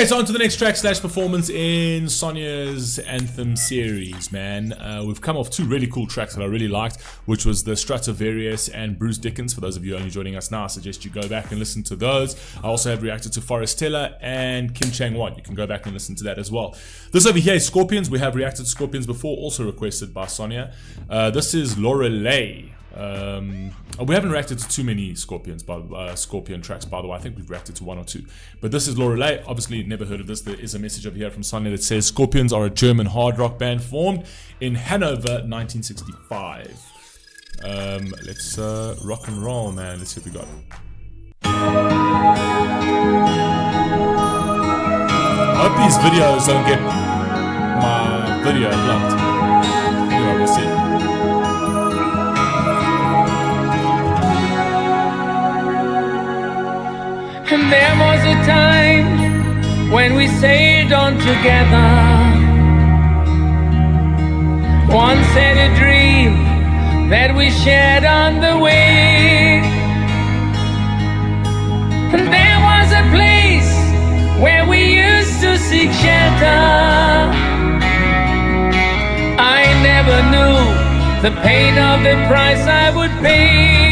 Okay, so on to the next track / performance in Sonia's Anthem series, man. We've come off two really cool tracks that I really liked, which was the Stratovarius and Bruce Dickens. For those of you only joining us now, I suggest you go back and listen to those. I also have reacted to Forestella and Kim Chang-won. You can go back and listen to that as well. This over here is Scorpions. We have reacted to Scorpions before, also requested by Sonia. This is Lorelei. We haven't reacted to too many Scorpion tracks, by the way. I think we've reacted to one or two, but this is Lorelei. Obviously never heard of this. There is a message over here from Sonia that says Scorpions are a German hard rock band formed in Hanover 1965. Let's rock and roll, man. Let's see what we got. I hope these videos don't get my video blocked. Anyway, we'll see. And there was a time when we sailed on together. Once had a dream that we shared on the way. And there was a place where we used to seek shelter. I never knew the pain of the price I would pay.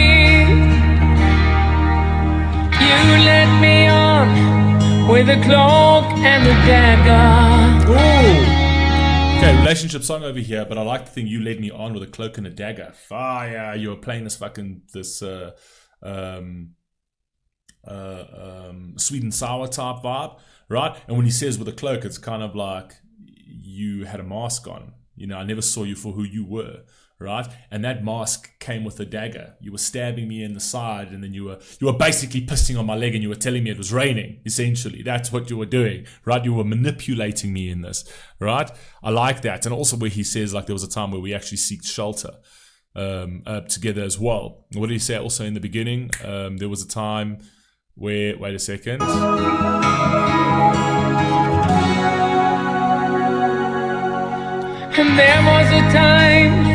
You led me on with a cloak and a dagger. Ooh. Okay, relationship song over here, but I like the thing you led me on with a cloak and a dagger. Fire! You were playing this fucking sweet and sour type vibe, right? And when he says with a cloak, it's kind of like you had a mask on. You know, I never saw you for who you were. Right, and that mask came with a dagger. You were stabbing me in the side, and then you were basically pissing on my leg, and you were telling me it was raining. Essentially, that's what you were doing, right? You were manipulating me in this, right? I like that, and also where he says like there was a time where we actually seeked shelter together as well. What did he say? Also in the beginning, there was a time where wait a second. And there was a time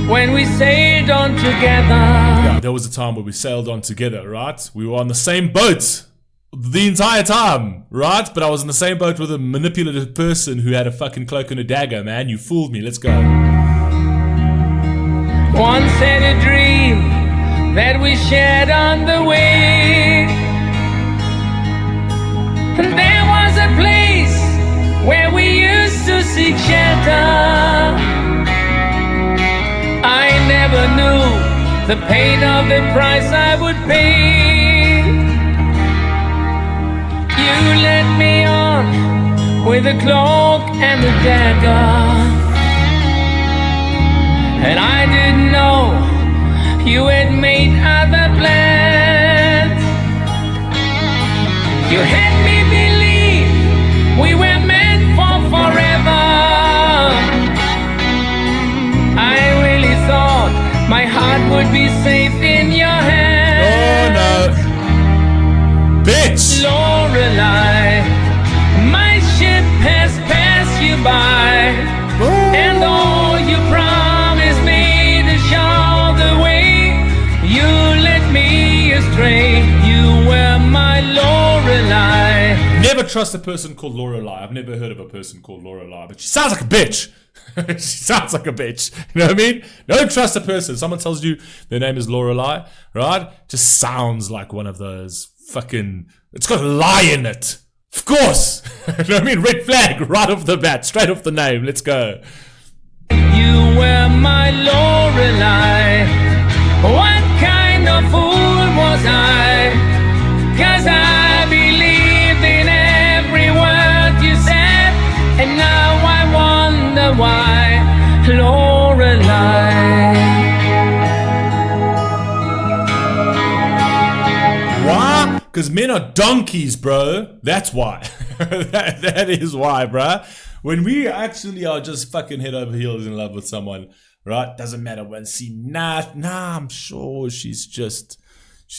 when we sailed on together. Yeah, there was a time where we sailed on together, right? We were on the same boat the entire time, right? But I was in the same boat with a manipulative person who had a fucking cloak and a dagger, man. You fooled me. Let's go. Once had a dream that we shared on the way. And there was a place where we used to seek shelter. I never knew the pain of the price I would pay. You led me on with a cloak and a dagger. And I didn't know you had made other plans. You had me believe we were meant for forever. I really thought my heart would be safe in your hands. Oh no. Bitch! Lorelei, my ship has passed you by. Ooh. And all you promised me to show the way, you led me astray. You were my Lorelei. Never trust a person called Lorelei. I've never heard of a person called Lorelei, but she sounds like a bitch. She sounds like a bitch. You know what I mean? Don't trust a person. Someone tells you their name is Lorelei, right? Just sounds like one of those fucking... It's got a lie in it. Of course. You know what I mean? Red flag right off the bat. Straight off the name. Let's go. You were my Lorelei. What kind of fool was I? 'Cause I believed in every word you said, and now I wonder why, Lorelei. Why? Because men are donkeys, bro. That's why. that is why, bro. When we actually are just fucking head over heels in love with someone, right? Doesn't matter when see nah, I'm sure she's just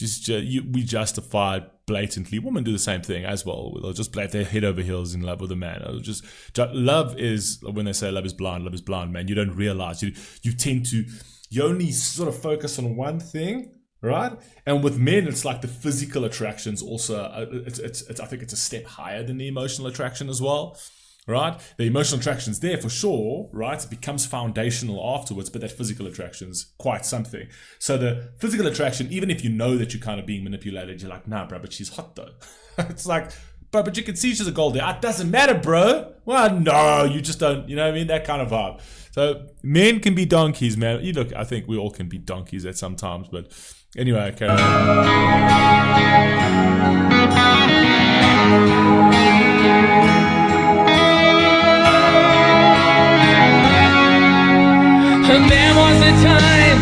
we justify blatantly. Women do the same thing as well. They'll just they're head over heels in love with a man. Love is, when they say love is blind, man. You don't realize you only sort of focus on one thing, right? And with men, it's like the physical attraction's also, it's I think it's a step higher than the emotional attraction as well, right? The emotional attraction's there for sure, right? It becomes foundational afterwards, but that physical attraction's quite something. So the physical attraction, even if you know that you're kind of being manipulated, you're like, nah, bro, but she's hot though. It's like, bro, but you can see she's a gold digger. It doesn't matter, bro. Well, no, you just don't, you know what I mean? That kind of vibe. So men can be donkeys, man. You look, I think we all can be donkeys at some times, but anyway, okay. And there was a time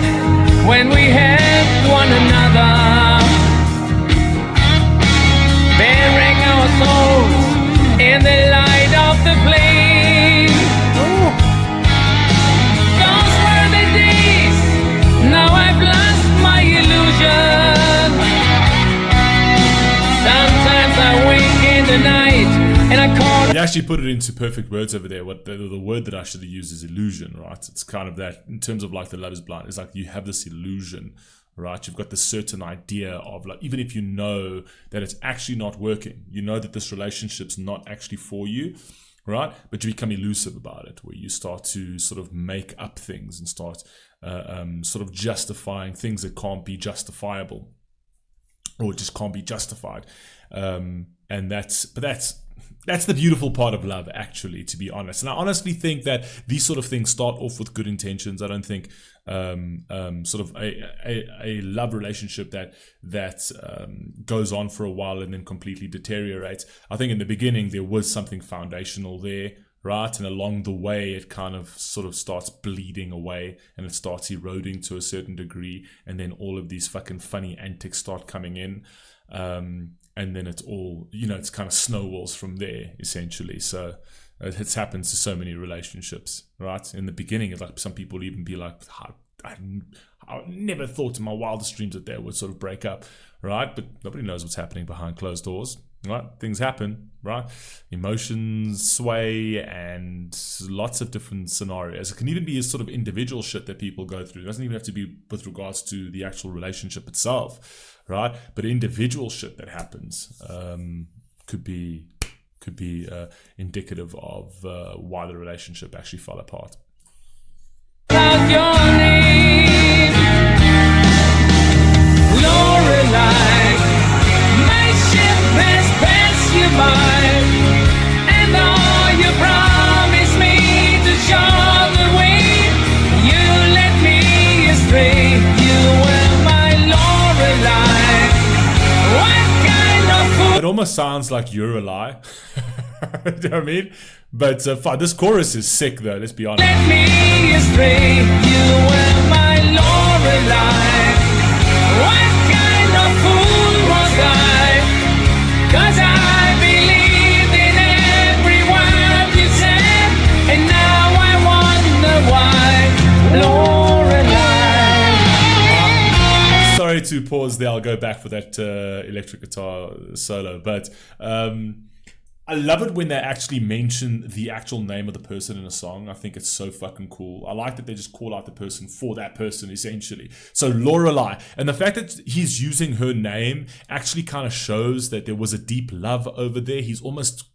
when we helped one another, bearing our souls in the light of the flame. Those were the days, now I've lost my illusion. Sometimes I wake in the night and I call. You actually put it into perfect words over there. What the word that I should have used is illusion, right? It's kind of that in terms of like the Love is Blind. It's like you have this illusion, right? You've got this certain idea of like, even if you know that it's actually not working, you know that this relationship's not actually for you, right? But you become elusive about it, where you start to sort of make up things and start sort of justifying things that can't be justifiable or just can't be justified. And that's the beautiful part of love, actually, to be honest. And I honestly think that these sort of things start off with good intentions. I don't think sort of a love relationship that goes on for a while and then completely deteriorates. I think in the beginning there was something foundational there, right? And along the way it kind of sort of starts bleeding away and it starts eroding to a certain degree, and then all of these fucking funny antics start coming in. And then it's all, you know, it's kind of snowballs from there, essentially. So it's happened to so many relationships, right? In the beginning, it's like some people even be like, I never thought in my wildest dreams that they would sort of break up, right? But nobody knows what's happening behind closed doors, right? Things happen, right? Emotions sway and lots of different scenarios. It can even be a sort of individual shit that people go through. It doesn't even have to be with regards to the actual relationship itself, right? But individual shit that happens could be indicative of why the relationship actually fell apart. Your name, Lorelei, my ship has passed you by, and all you promised me to show the way, you led me astray. You were my Lorelei. What kind of fool? It almost sounds like you're a lie. You know what I mean? But this chorus is sick though, let's be honest. Led me astray. You were my Lorelei. What kind of fool was I? 'Cause I believed in every word you said, and now I wonder why. Lorelei. Sorry to pause there, I'll go back for that electric guitar solo, but I love it when they actually mention the actual name of the person in a song. I think it's so fucking cool. I like that they just call out the person for that person, essentially. So Lorelei, and the fact that he's using her name actually kind of shows that there was a deep love over there. He's almost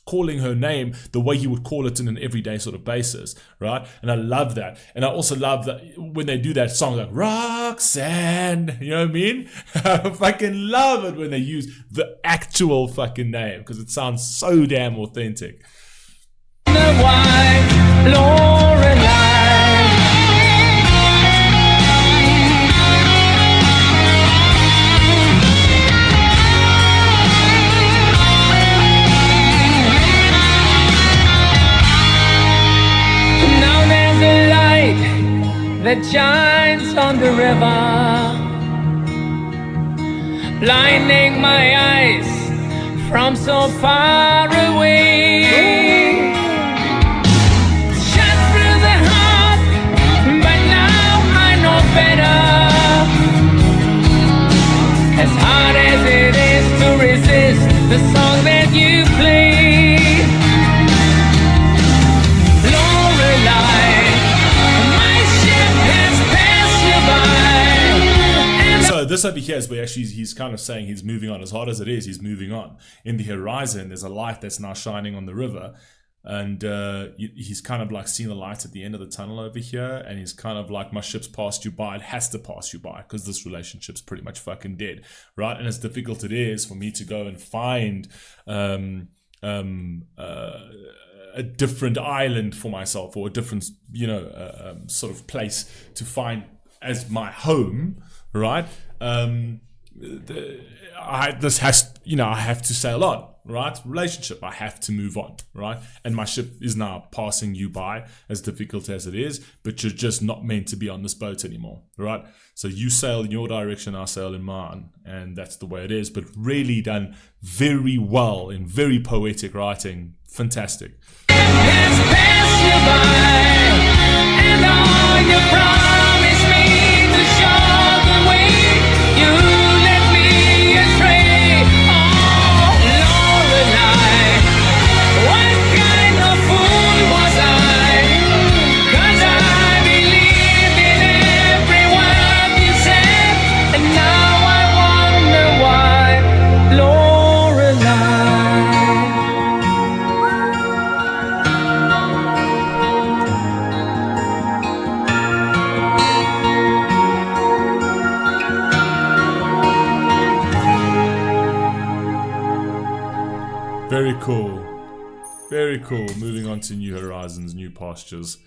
calling her name the way he would call it in an everyday sort of basis, right? And I love that. And I also love that when they do that song like Roxanne, you know what I mean? I fucking love it when they use the actual fucking name because it sounds so damn authentic. Why, Lorelei. That shines on the river, blinding my eyes from so far away. Shot through the heart, but now I know better. As hard as it is to resist the song that you play. this over here is where actually he's kind of saying he's moving on. As hard as it is, he's moving on. In the horizon, there's a light that's now shining on the river. And he's kind of like seeing the light at the end of the tunnel over here. And he's kind of like, my ship's passed you by. It has to pass you by because this relationship's pretty much fucking dead, right? And as difficult it is for me to go and find a different island for myself, or a different, sort of place to find as my home, right? I have to sail on, right? Relationship, I have to move on, right? And my ship is now passing you by, as difficult as it is, but you're just not meant to be on this boat anymore, right? So you sail in your direction, I sail in mine, and that's the way it is. But really done very well in very poetic writing. Fantastic. Has passed you by, and all you promised me to show the way, you led me astray. Oh, Lorelei, what kind of fool was I? 'Cause I believed in every word you said, and now I wonder why, Lorelei. Very cool. Very cool. Moving on to new horizons, new pastures.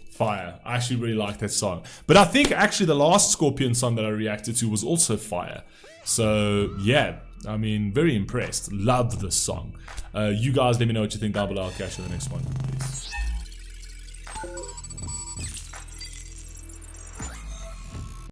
Fire. I actually really like that song. But I think actually the last Scorpion song that I reacted to was also fire. So yeah, I mean, very impressed. Love this song. You guys let me know what you think down below. I'll catch you in the next one. Peace.